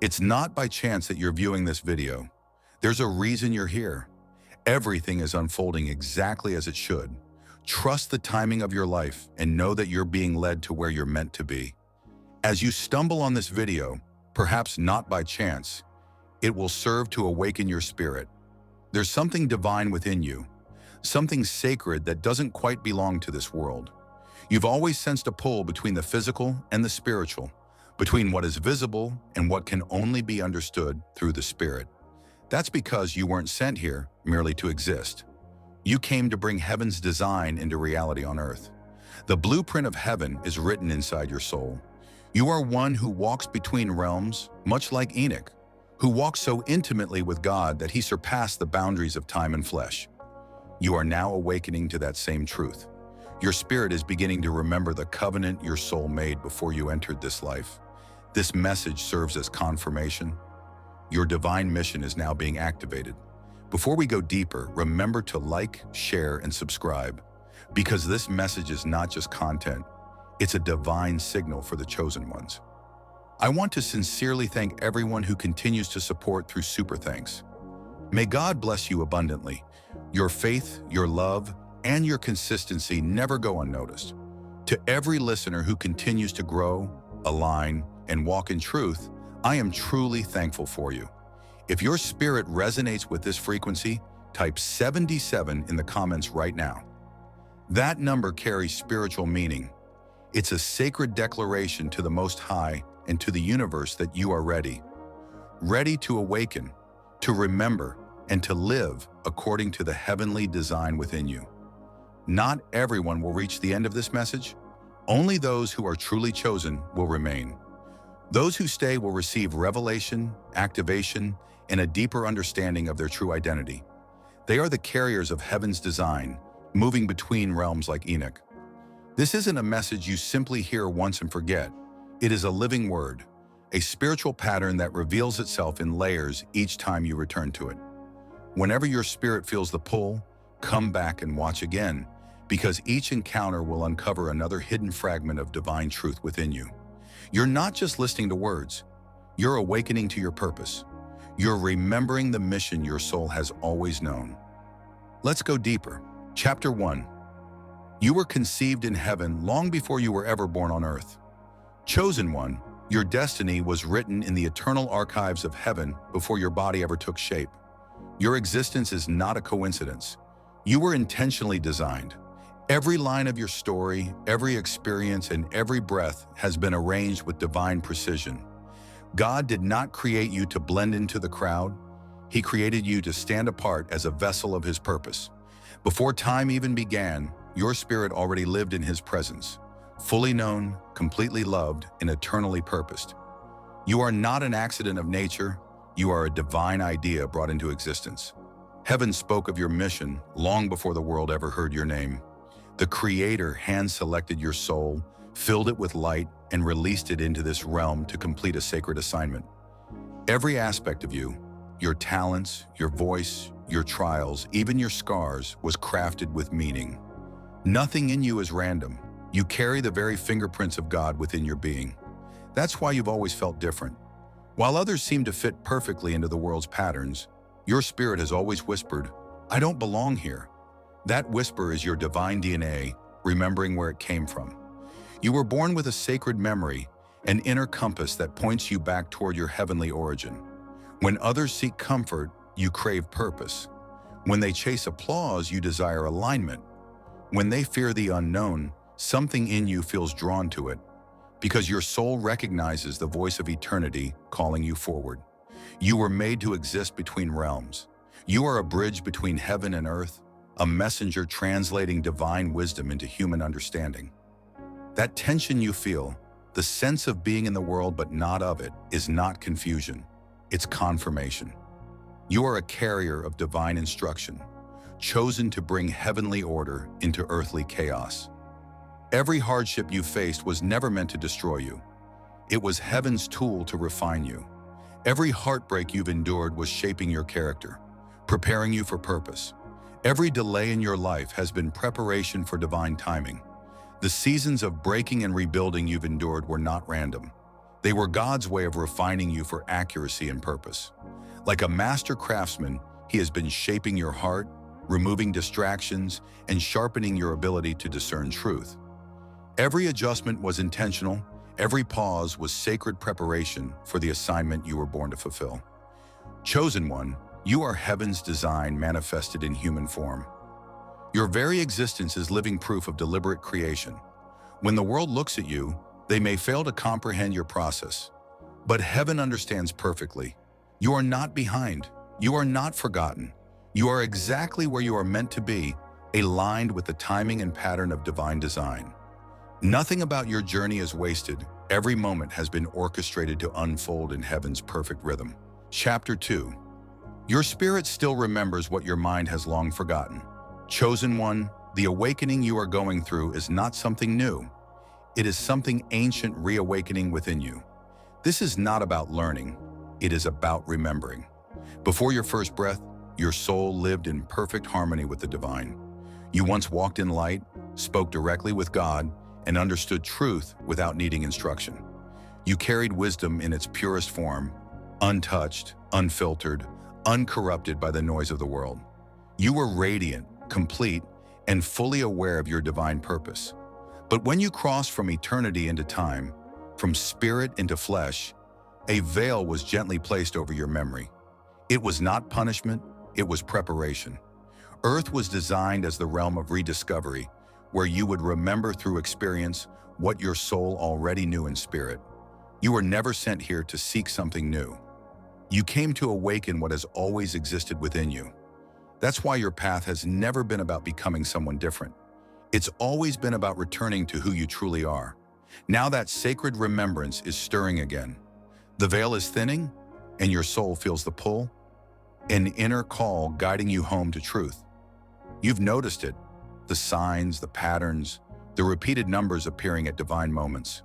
It's not by chance that you're viewing this video. There's a reason you're here. Everything is unfolding exactly as it should. Trust the timing of your life and know that you're being led to where you're meant to be. As you stumble on this video, perhaps not by chance, it will serve to awaken your spirit. There's something divine within you, something sacred that doesn't quite belong to this world. You've always sensed a pull between the physical and the spiritual, between what is visible and what can only be understood through the spirit. That's because you weren't sent here merely to exist. You came to bring heaven's design into reality on earth. The blueprint of heaven is written inside your soul. You are one who walks between realms, much like Enoch, who walked so intimately with God that he surpassed the boundaries of time and flesh. You are now awakening to that same truth. Your spirit is beginning to remember the covenant your soul made before you entered this life. This message serves as confirmation. Your divine mission is now being activated. Before we go deeper, remember to like, share, and subscribe, because this message is not just content, it's a divine signal for the chosen ones. I want to sincerely thank everyone who continues to support through Super Thanks. May God bless you abundantly. Your faith, your love, and your consistency never go unnoticed. To every listener who continues to grow, align, and walk in truth, I am truly thankful for you. If your spirit resonates with this frequency, type 77 in the comments right now. That number carries spiritual meaning. It's a sacred declaration to the Most High and to the universe that you are ready. Ready to awaken, to remember, and to live according to the heavenly design within you. Not everyone will reach the end of this message. Only those who are truly chosen will remain. Those who stay will receive revelation, activation, and a deeper understanding of their true identity. They are the carriers of heaven's design, moving between realms like Enoch. This isn't a message you simply hear once and forget. It is a living word, a spiritual pattern that reveals itself in layers each time you return to it. Whenever your spirit feels the pull, come back and watch again, because each encounter will uncover another hidden fragment of divine truth within you. You're not just listening to words, you're awakening to your purpose. You're remembering the mission your soul has always known. Let's go deeper. Chapter 1. You were conceived in heaven long before you were ever born on earth. Chosen one, your destiny was written in the eternal archives of heaven before your body ever took shape. Your existence is not a coincidence. You were intentionally designed. Every line of your story, every experience, and every breath has been arranged with divine precision. God did not create you to blend into the crowd. He created you to stand apart as a vessel of His purpose. Before time even began, your spirit already lived in His presence, fully known, completely loved, and eternally purposed. You are not an accident of nature. You are a divine idea brought into existence. Heaven spoke of your mission long before the world ever heard your name. The Creator hand-selected your soul, filled it with light, and released it into this realm to complete a sacred assignment. Every aspect of you, your talents, your voice, your trials, even your scars, was crafted with meaning. Nothing in you is random. You carry the very fingerprints of God within your being. That's why you've always felt different. While others seem to fit perfectly into the world's patterns, your spirit has always whispered, "I don't belong here." That whisper is your divine DNA, remembering where it came from. You were born with a sacred memory, an inner compass that points you back toward your heavenly origin. When others seek comfort, you crave purpose. When they chase applause, you desire alignment. When they fear the unknown, something in you feels drawn to it, because your soul recognizes the voice of eternity calling you forward. You were made to exist between realms. You are a bridge between heaven and earth, a messenger translating divine wisdom into human understanding. That tension you feel, the sense of being in the world but not of it, is not confusion. It's confirmation. You are a carrier of divine instruction, chosen to bring heavenly order into earthly chaos. Every hardship you faced was never meant to destroy you. It was heaven's tool to refine you. Every heartbreak you've endured was shaping your character, preparing you for purpose. Every delay in your life has been preparation for divine timing. The seasons of breaking and rebuilding you've endured were not random. They were God's way of refining you for accuracy and purpose. Like a master craftsman, He has been shaping your heart, removing distractions, and sharpening your ability to discern truth. Every adjustment was intentional, every pause was sacred preparation for the assignment you were born to fulfill. Chosen one, you are heaven's design manifested in human form. Your very existence is living proof of deliberate creation. When the world looks at you, they may fail to comprehend your process. But heaven understands perfectly. You are not behind. You are not forgotten. You are exactly where you are meant to be, aligned with the timing and pattern of divine design. Nothing about your journey is wasted. Every moment has been orchestrated to unfold in heaven's perfect rhythm. Chapter 2. Your spirit still remembers what your mind has long forgotten. Chosen one, the awakening you are going through is not something new. It is something ancient reawakening within you. This is not about learning. It is about remembering. Before your first breath, your soul lived in perfect harmony with the divine. You once walked in light, spoke directly with God, and understood truth without needing instruction. You carried wisdom in its purest form, untouched, unfiltered, uncorrupted by the noise of the world. You were radiant, complete, and fully aware of your divine purpose. But when you crossed from eternity into time, from spirit into flesh, a veil was gently placed over your memory. It was not punishment, it was preparation. Earth was designed as the realm of rediscovery, where you would remember through experience what your soul already knew in spirit. You were never sent here to seek something new. You came to awaken what has always existed within you. That's why your path has never been about becoming someone different. It's always been about returning to who you truly are. Now that sacred remembrance is stirring again. The veil is thinning, and your soul feels the pull, an inner call guiding you home to truth. You've noticed it, the signs, the patterns, the repeated numbers appearing at divine moments.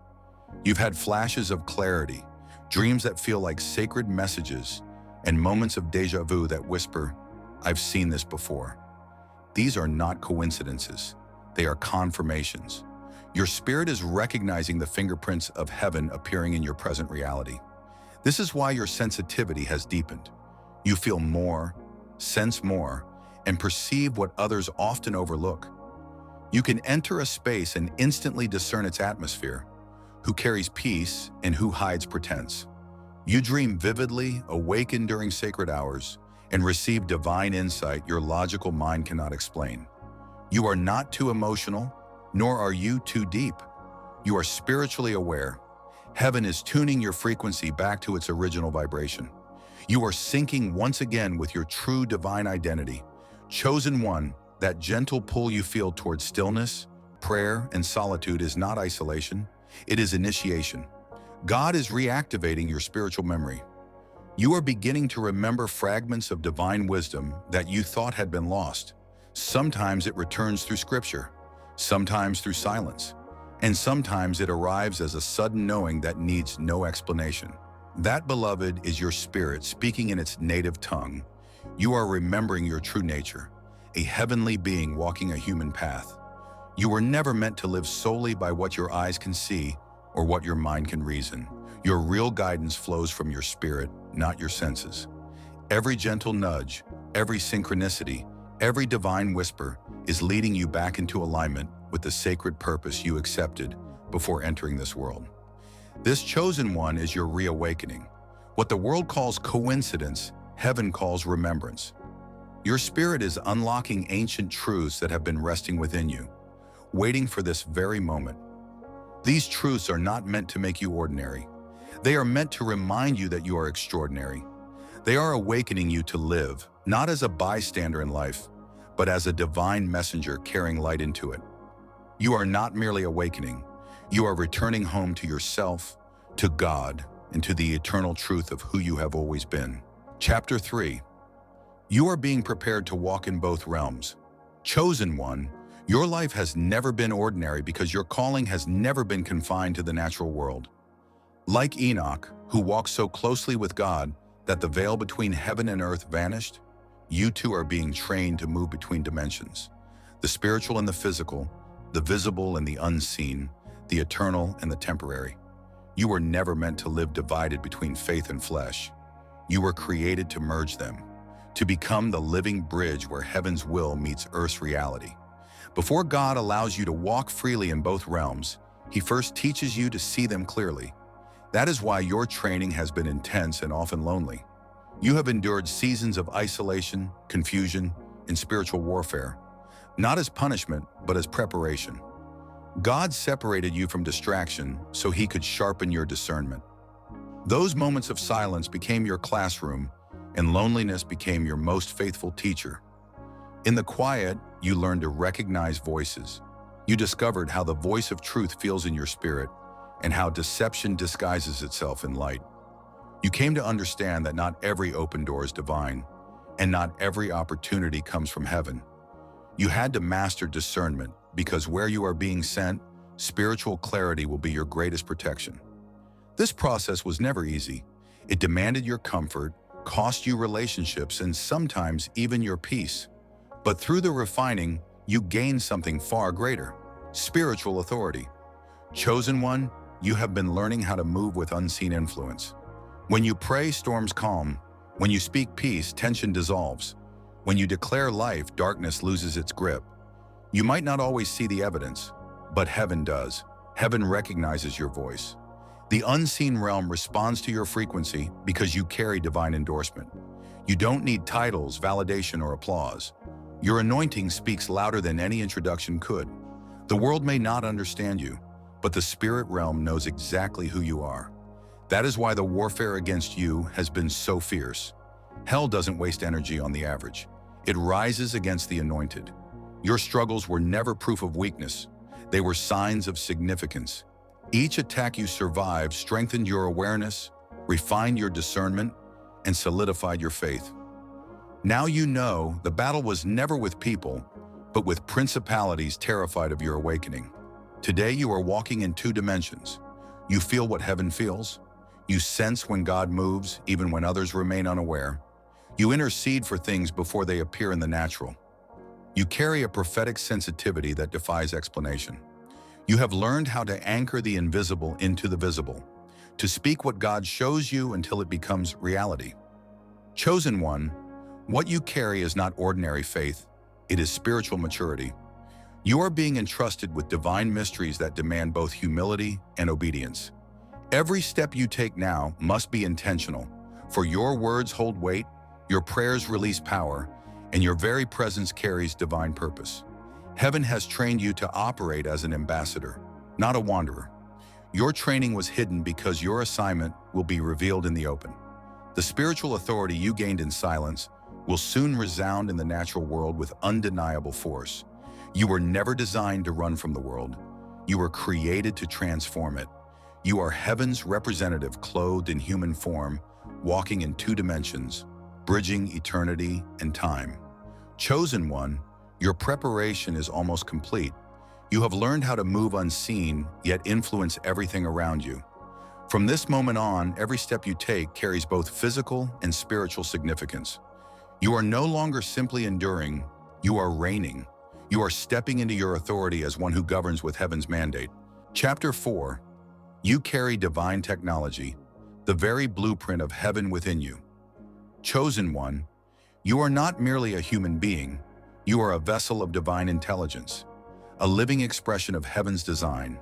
You've had flashes of clarity, dreams that feel like sacred messages, and moments of déjà vu that whisper, "I've seen this before." These are not coincidences. They are confirmations. Your spirit is recognizing the fingerprints of heaven appearing in your present reality. This is why your sensitivity has deepened. You feel more, sense more, and perceive what others often overlook. You can enter a space and instantly discern its atmosphere, who carries peace and who hides pretense. You dream vividly, awaken during sacred hours, and receive divine insight your logical mind cannot explain. You are not too emotional, nor are you too deep. You are spiritually aware. Heaven is tuning your frequency back to its original vibration. You are syncing once again with your true divine identity. Chosen one, that gentle pull you feel towards stillness, prayer, and solitude is not isolation. It is initiation. God is reactivating your spiritual memory. You are beginning to remember fragments of divine wisdom that you thought had been lost. Sometimes it returns through scripture, sometimes through silence, and sometimes it arrives as a sudden knowing that needs no explanation. That, beloved, is your spirit speaking in its native tongue. You are remembering your true nature, a heavenly being walking a human path. You were never meant to live solely by what your eyes can see or what your mind can reason. Your real guidance flows from your spirit, not your senses. Every gentle nudge, every synchronicity, every divine whisper is leading you back into alignment with the sacred purpose you accepted before entering this world. This chosen one is your reawakening. What the world calls coincidence, heaven calls remembrance. Your spirit is unlocking ancient truths that have been resting within you, waiting for this very moment. These truths are not meant to make you ordinary. They are meant to remind you that you are extraordinary. They are awakening you to live, not as a bystander in life, but as a divine messenger carrying light into it. You are not merely awakening. You are returning home to yourself, to God, and to the eternal truth of who you have always been. Chapter 3. You are being prepared to walk in both realms. Chosen one, your life has never been ordinary because your calling has never been confined to the natural world. Like Enoch, who walked so closely with God that the veil between heaven and earth vanished, you too are being trained to move between dimensions, the spiritual and the physical, the visible and the unseen, the eternal and the temporary. You were never meant to live divided between faith and flesh. You were created to merge them, to become the living bridge where heaven's will meets earth's reality. Before God allows you to walk freely in both realms, He first teaches you to see them clearly. That is why your training has been intense and often lonely. You have endured seasons of isolation, confusion, and spiritual warfare, not as punishment, but as preparation. God separated you from distraction so He could sharpen your discernment. Those moments of silence became your classroom, and loneliness became your most faithful teacher. In the quiet, you learned to recognize voices. You discovered how the voice of truth feels in your spirit, and how deception disguises itself in light. You came to understand that not every open door is divine, and not every opportunity comes from heaven. You had to master discernment, because where you are being sent, spiritual clarity will be your greatest protection. This process was never easy. It demanded your comfort, cost you relationships, and sometimes even your peace. But through the refining, you gained something far greater: spiritual authority. Chosen one, you have been learning how to move with unseen influence. When you pray, storms calm. When you speak peace, tension dissolves. When you declare life, darkness loses its grip. You might not always see the evidence, but heaven does. Heaven recognizes your voice. The unseen realm responds to your frequency because you carry divine endorsement. You don't need titles, validation, or applause. Your anointing speaks louder than any introduction could. The world may not understand you, but the spirit realm knows exactly who you are. That is why the warfare against you has been so fierce. Hell doesn't waste energy on the average. It rises against the anointed. Your struggles were never proof of weakness. They were signs of significance. Each attack you survived strengthened your awareness, refined your discernment, and solidified your faith. Now you know the battle was never with people, but with principalities terrified of your awakening. Today you are walking in two dimensions. You feel what heaven feels. You sense when God moves, even when others remain unaware. You intercede for things before they appear in the natural. You carry a prophetic sensitivity that defies explanation. You have learned how to anchor the invisible into the visible, to speak what God shows you until it becomes reality. Chosen one, what you carry is not ordinary faith, it is spiritual maturity. You are being entrusted with divine mysteries that demand both humility and obedience. Every step you take now must be intentional, for your words hold weight, your prayers release power, and your very presence carries divine purpose. Heaven has trained you to operate as an ambassador, not a wanderer. Your training was hidden because your assignment will be revealed in the open. The spiritual authority you gained in silence will soon resound in the natural world with undeniable force. You were never designed to run from the world. You were created to transform it. You are heaven's representative, clothed in human form, walking in two dimensions, bridging eternity and time. Chosen one, your preparation is almost complete. You have learned how to move unseen, yet influence everything around you. From this moment on, every step you take carries both physical and spiritual significance. You are no longer simply enduring, you are reigning. You are stepping into your authority as one who governs with heaven's mandate. Chapter 4. You carry divine technology, the very blueprint of heaven within you. Chosen one, you are not merely a human being, you are a vessel of divine intelligence, a living expression of heaven's design.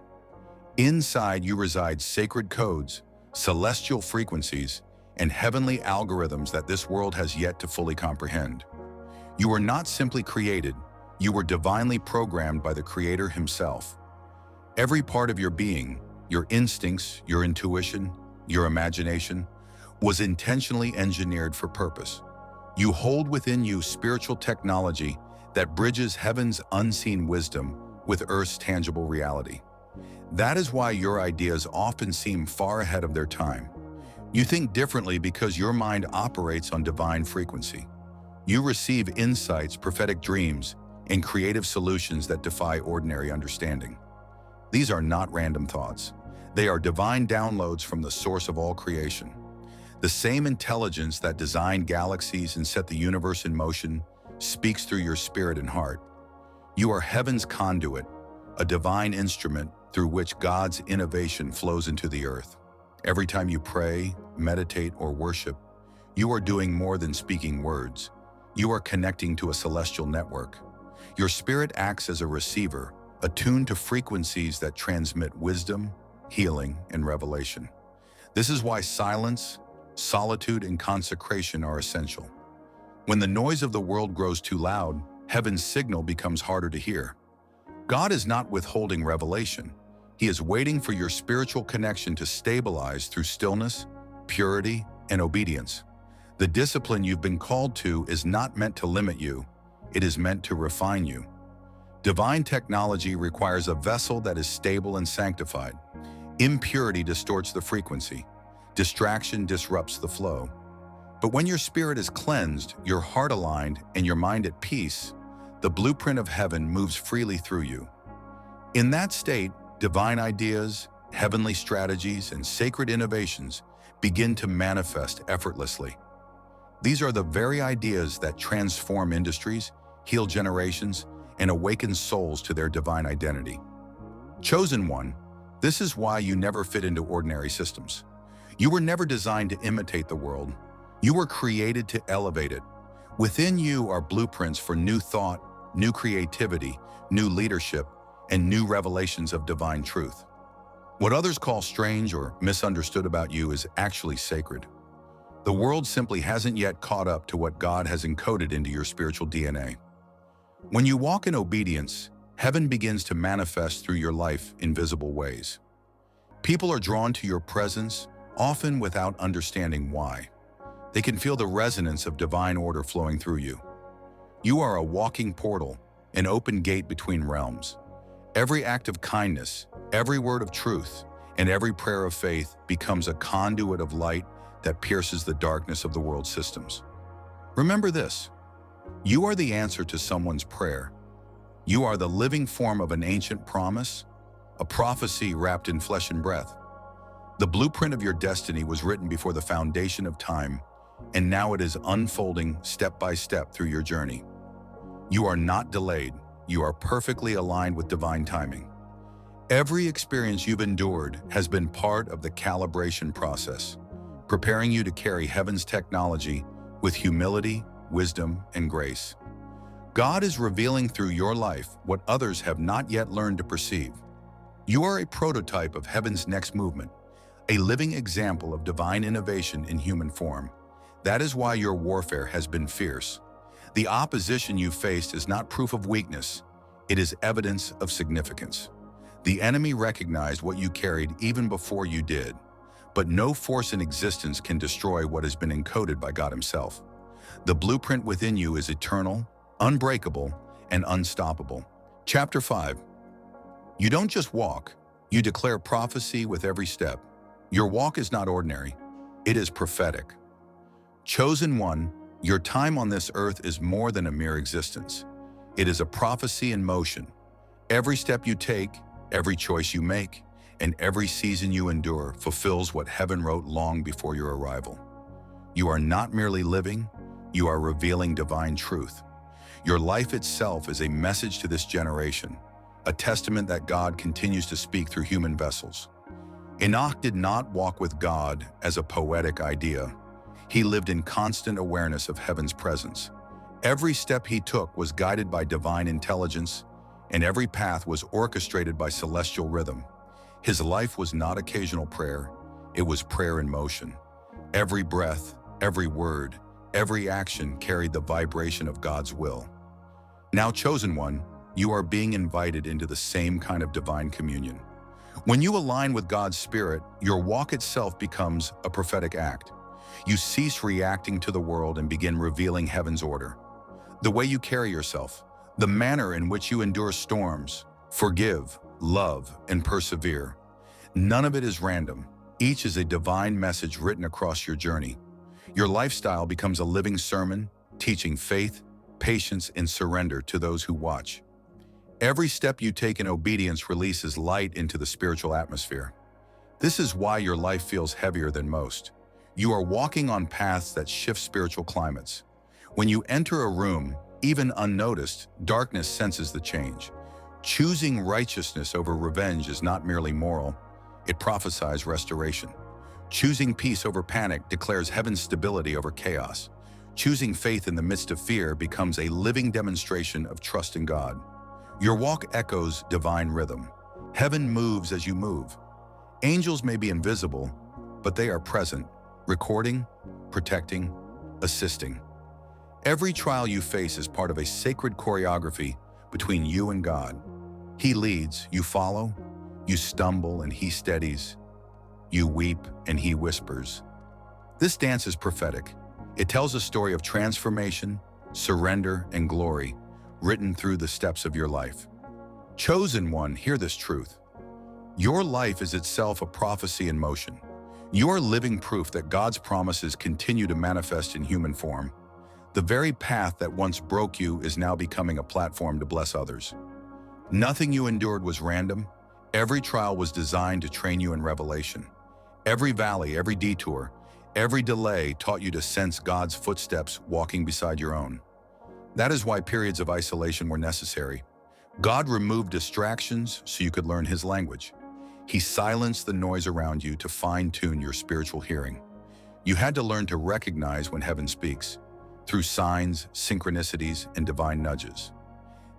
Inside you reside sacred codes, celestial frequencies, and heavenly algorithms that this world has yet to fully comprehend. You are not simply created, you were divinely programmed by the Creator Himself. Every part of your being, your instincts, your intuition, your imagination, was intentionally engineered for purpose. You hold within you spiritual technology that bridges heaven's unseen wisdom with earth's tangible reality. That is why your ideas often seem far ahead of their time. You think differently because your mind operates on divine frequency. You receive insights, prophetic dreams, and creative solutions that defy ordinary understanding. These are not random thoughts. They are divine downloads from the source of all creation. The same intelligence that designed galaxies and set the universe in motion speaks through your spirit and heart. You are heaven's conduit, a divine instrument through which God's innovation flows into the earth. Every time you pray, meditate, or worship, you are doing more than speaking words. You are connecting to a celestial network. Your spirit acts as a receiver, attuned to frequencies that transmit wisdom, healing, and revelation. This is why silence, solitude, and consecration are essential. When the noise of the world grows too loud, heaven's signal becomes harder to hear. God is not withholding revelation. He is waiting for your spiritual connection to stabilize through stillness, purity, and obedience. The discipline you've been called to is not meant to limit you. It is meant to refine you. Divine technology requires a vessel that is stable and sanctified. Impurity distorts the frequency. Distraction disrupts the flow. But when your spirit is cleansed, your heart aligned, and your mind at peace, the blueprint of heaven moves freely through you. In that state, divine ideas, heavenly strategies, and sacred innovations begin to manifest effortlessly. These are the very ideas that transform industries, heal generations, and awaken souls to their divine identity. Chosen one, this is why you never fit into ordinary systems. You were never designed to imitate the world. You were created to elevate it. Within you are blueprints for new thought, new creativity, new leadership, and new revelations of divine truth. What others call strange or misunderstood about you is actually sacred. The world simply hasn't yet caught up to what God has encoded into your spiritual DNA. When you walk in obedience, heaven begins to manifest through your life in visible ways. People are drawn to your presence, often without understanding why. They can feel the resonance of divine order flowing through you. You are a walking portal, an open gate between realms. Every act of kindness, every word of truth, and every prayer of faith becomes a conduit of light that pierces the darkness of the world's systems. Remember this: you are the answer to someone's prayer. You are the living form of an ancient promise, a prophecy wrapped in flesh and breath. The blueprint of your destiny was written before the foundation of time, and now it is unfolding step by step through your journey. You are not delayed. You are perfectly aligned with divine timing. Every experience you've endured has been part of the calibration process, preparing you to carry heaven's technology with humility, wisdom, and grace. God is revealing through your life what others have not yet learned to perceive. You are a prototype of heaven's next movement, a living example of divine innovation in human form. That is why your warfare has been fierce. The opposition you faced is not proof of weakness. It is evidence of significance. The enemy recognized what you carried even before you did, but no force in existence can destroy what has been encoded by God Himself. The blueprint within you is eternal, unbreakable, and unstoppable. Chapter 5. You don't just walk, you declare prophecy with every step. Your walk is not ordinary, it is prophetic. Chosen one, your time on this earth is more than a mere existence. It is a prophecy in motion. Every step you take, every choice you make, and every season you endure fulfills what heaven wrote long before your arrival. You are not merely living, you are revealing divine truth. Your life itself is a message to this generation, a testament that God continues to speak through human vessels. Enoch did not walk with God as a poetic idea. He lived in constant awareness of heaven's presence. Every step he took was guided by divine intelligence, and every path was orchestrated by celestial rhythm. His life was not occasional prayer, it was prayer in motion. Every breath, every word, every action carried the vibration of God's will. Now, chosen one, you are being invited into the same kind of divine communion. When you align with God's Spirit, your walk itself becomes a prophetic act. You cease reacting to the world and begin revealing heaven's order. The way you carry yourself, the manner in which you endure storms, forgive, love, and persevere. None of it is random. Each is a divine message written across your journey. Your lifestyle becomes a living sermon, teaching faith, patience, and surrender to those who watch. Every step you take in obedience releases light into the spiritual atmosphere. This is why your life feels heavier than most. You are walking on paths that shift spiritual climates. When you enter a room, even unnoticed, darkness senses the change. Choosing righteousness over revenge is not merely moral, it prophesies restoration. Choosing peace over panic declares heaven's stability over chaos. Choosing faith in the midst of fear becomes a living demonstration of trust in God. Your walk echoes divine rhythm. Heaven moves as you move. Angels may be invisible, but they are present, recording, protecting, assisting. Every trial you face is part of a sacred choreography between you and God. He leads, you follow. You stumble and He steadies. You weep and He whispers. This dance is prophetic. It tells a story of transformation, surrender, and glory, written through the steps of your life. Chosen one, hear this truth. Your life is itself a prophecy in motion. You are living proof that God's promises continue to manifest in human form. The very path that once broke you is now becoming a platform to bless others. Nothing you endured was random. Every trial was designed to train you in revelation. Every valley, every detour, every delay taught you to sense God's footsteps walking beside your own. That is why periods of isolation were necessary. God removed distractions so you could learn His language. He silenced the noise around you to fine-tune your spiritual hearing. You had to learn to recognize when heaven speaks, through signs, synchronicities, and divine nudges.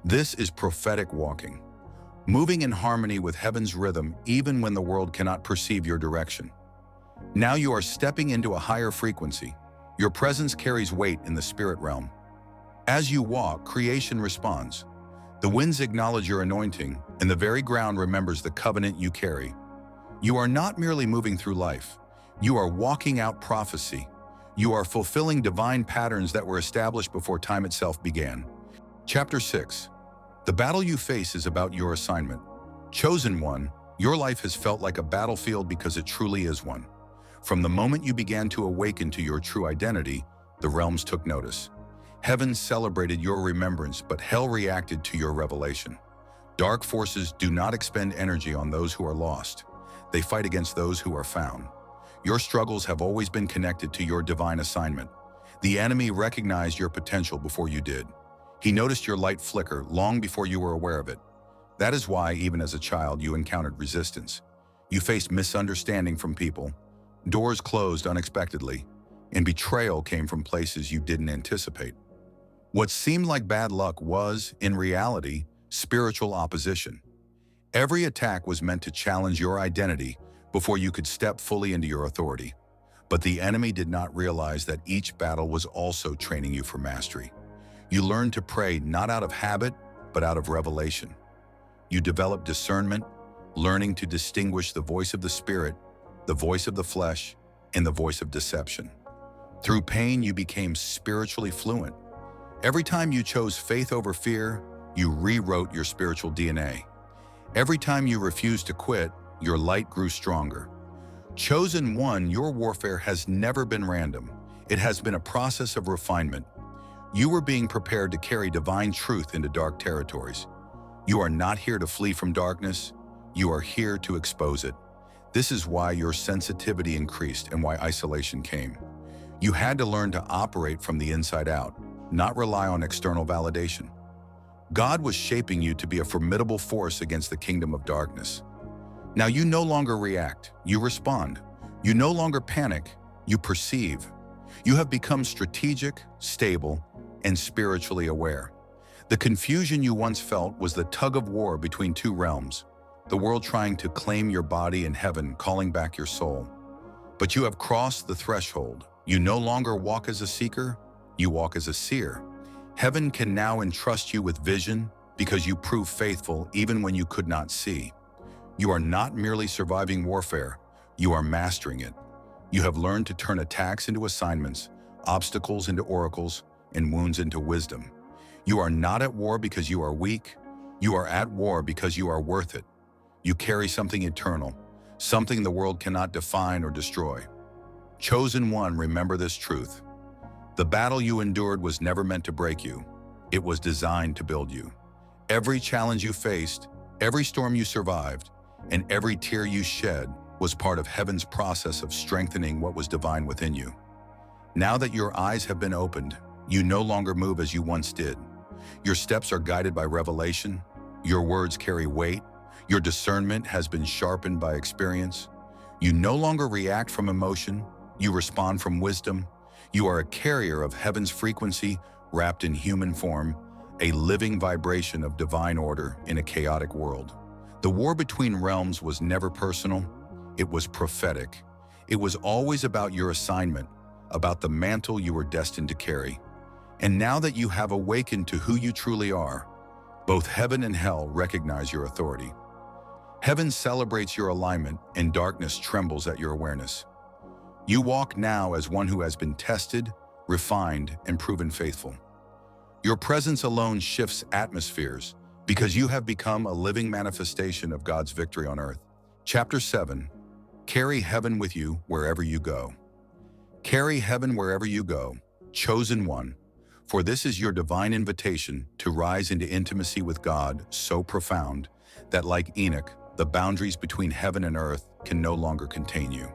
This is prophetic walking, moving in harmony with heaven's rhythm even when the world cannot perceive your direction. Now you are stepping into a higher frequency. Your presence carries weight in the spirit realm. As you walk, creation responds. The winds acknowledge your anointing, and the very ground remembers the covenant you carry. You are not merely moving through life. You are walking out prophecy. You are fulfilling divine patterns that were established before time itself began. Chapter 6. The battle you face is about your assignment. Chosen one, your life has felt like a battlefield because it truly is one. From the moment you began to awaken to your true identity, the realms took notice. Heaven celebrated your remembrance, but hell reacted to your revelation. Dark forces do not expend energy on those who are lost. They fight against those who are found. Your struggles have always been connected to your divine assignment. The enemy recognized your potential before you did. He noticed your light flicker long before you were aware of it. That is why, even as a child, you encountered resistance. You faced misunderstanding from people. Doors closed unexpectedly, and betrayal came from places you didn't anticipate. What seemed like bad luck was, in reality, spiritual opposition. Every attack was meant to challenge your identity before you could step fully into your authority. But the enemy did not realize that each battle was also training you for mastery. You learned to pray not out of habit, but out of revelation. You developed discernment, learning to distinguish the voice of the Spirit, the voice of the flesh, and the voice of deception. Through pain, you became spiritually fluent. Every time you chose faith over fear, you rewrote your spiritual DNA. Every time you refused to quit, your light grew stronger. Chosen one, your warfare has never been random. It has been a process of refinement. You were being prepared to carry divine truth into dark territories. You are not here to flee from darkness. You are here to expose it. This is why your sensitivity increased and why isolation came. You had to learn to operate from the inside out, not rely on external validation. God was shaping you to be a formidable force against the kingdom of darkness. Now you no longer react, you respond. You no longer panic, you perceive. You have become strategic, stable, and spiritually aware. The confusion you once felt was the tug of war between two realms, the world trying to claim your body and heaven calling back your soul. But you have crossed the threshold. You no longer walk as a seeker, you walk as a seer. Heaven can now entrust you with vision because you prove faithful even when you could not see. You are not merely surviving warfare, you are mastering it. You have learned to turn attacks into assignments, obstacles into oracles, and wounds into wisdom. You are not at war because you are weak, you are at war because you are worth it. You carry something eternal, something the world cannot define or destroy. Chosen one, remember this truth. The battle you endured was never meant to break you. It was designed to build you. Every challenge you faced, every storm you survived, and every tear you shed was part of heaven's process of strengthening what was divine within you. Now that your eyes have been opened, you no longer move as you once did. Your steps are guided by revelation, your words carry weight, your discernment has been sharpened by experience. You no longer react from emotion, you respond from wisdom. You are a carrier of heaven's frequency wrapped in human form, a living vibration of divine order in a chaotic world. The war between realms was never personal, it was prophetic. It was always about your assignment, about the mantle you were destined to carry. And now that you have awakened to who you truly are, both heaven and hell recognize your authority. Heaven celebrates your alignment, and darkness trembles at your awareness. You walk now as one who has been tested, refined, and proven faithful. Your presence alone shifts atmospheres because you have become a living manifestation of God's victory on earth. Chapter 7. Carry heaven with you wherever you go. Carry heaven wherever you go, chosen one, for this is your divine invitation to rise into intimacy with God so profound that, like Enoch, the boundaries between heaven and earth can no longer contain you.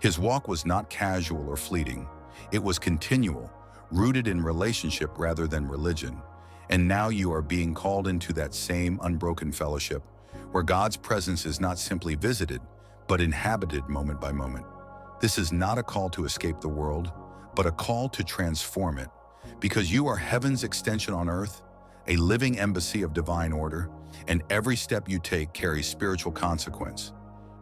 His walk was not casual or fleeting. It was continual, rooted in relationship rather than religion. And now you are being called into that same unbroken fellowship, where God's presence is not simply visited, but inhabited moment by moment. This is not a call to escape the world, but a call to transform it, because you are heaven's extension on earth, a living embassy of divine order, and every step you take carries spiritual consequence.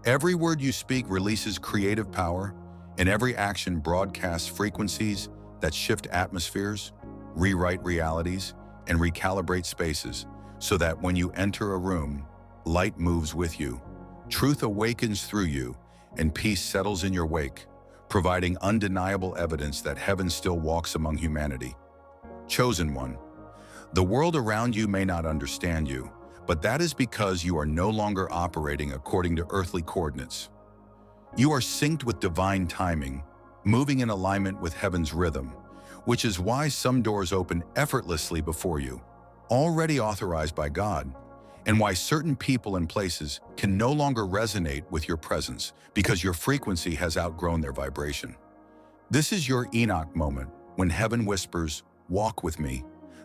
Every word you speak releases creative power, and every action broadcasts frequencies that shift atmospheres, rewrite realities, and recalibrate spaces, so that when you enter a room, light moves with you, truth awakens through you, and peace settles in your wake, providing undeniable evidence that heaven still walks among humanity. Chosen one. The world around you may not understand you, but that is because you are no longer operating according to earthly coordinates. You are synced with divine timing, moving in alignment with heaven's rhythm, which is why some doors open effortlessly before you, already authorized by God, and why certain people and places can no longer resonate with your presence because your frequency has outgrown their vibration. This is your Enoch moment, when heaven whispers, "Walk with me,"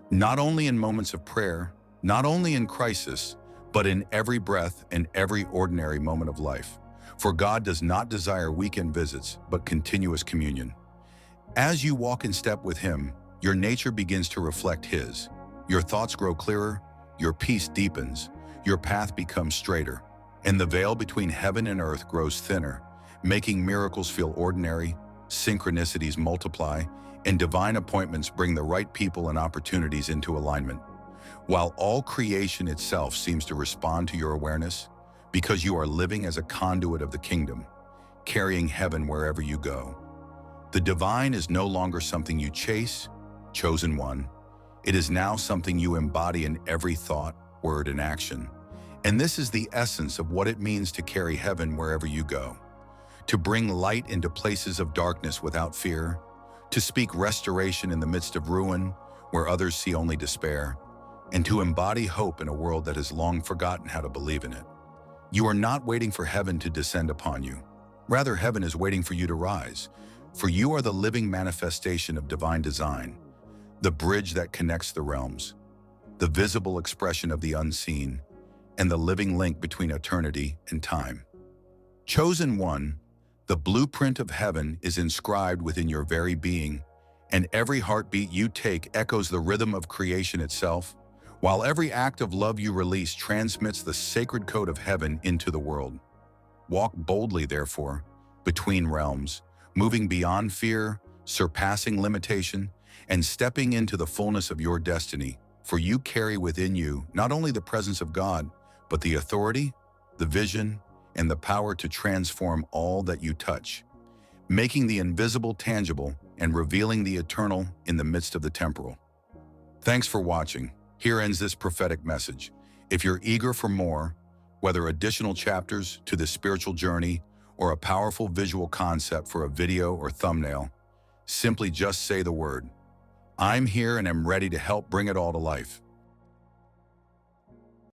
not only in moments of prayer, not only in crisis, but in every breath and every ordinary moment of life. For God does not desire weekend visits, but continuous communion. As you walk in step with Him, your nature begins to reflect His. Your thoughts grow clearer, your peace deepens, your path becomes straighter, and the veil between heaven and earth grows thinner, making miracles feel ordinary, synchronicities multiply, and divine appointments bring the right people and opportunities into alignment. While all creation itself seems to respond to your awareness, because you are living as a conduit of the kingdom, carrying heaven wherever you go. The divine is no longer something you chase, chosen one. It is now something you embody in every thought, word, and action. And this is the essence of what it means to carry heaven wherever you go. To bring light into places of darkness without fear, to speak restoration in the midst of ruin, where others see only despair, and to embody hope in a world that has long forgotten how to believe in it. You are not waiting for heaven to descend upon you. Rather, heaven is waiting for you to rise, for you are the living manifestation of divine design, the bridge that connects the realms, the visible expression of the unseen, and the living link between eternity and time. Chosen one, the blueprint of heaven is inscribed within your very being, and every heartbeat you take echoes the rhythm of creation itself, while every act of love you release transmits the sacred code of heaven into the world. Walk boldly, therefore, between realms, moving beyond fear, surpassing limitation, and stepping into the fullness of your destiny, for you carry within you not only the presence of God, but the authority, the vision, and the power to transform all that you touch, making the invisible tangible and revealing the eternal in the midst of the temporal. Thanks for watching. Here ends this prophetic message. If you're eager for more, whether additional chapters to this spiritual journey or a powerful visual concept for a video or thumbnail, simply just say the word. I'm here and am ready to help bring it all to life.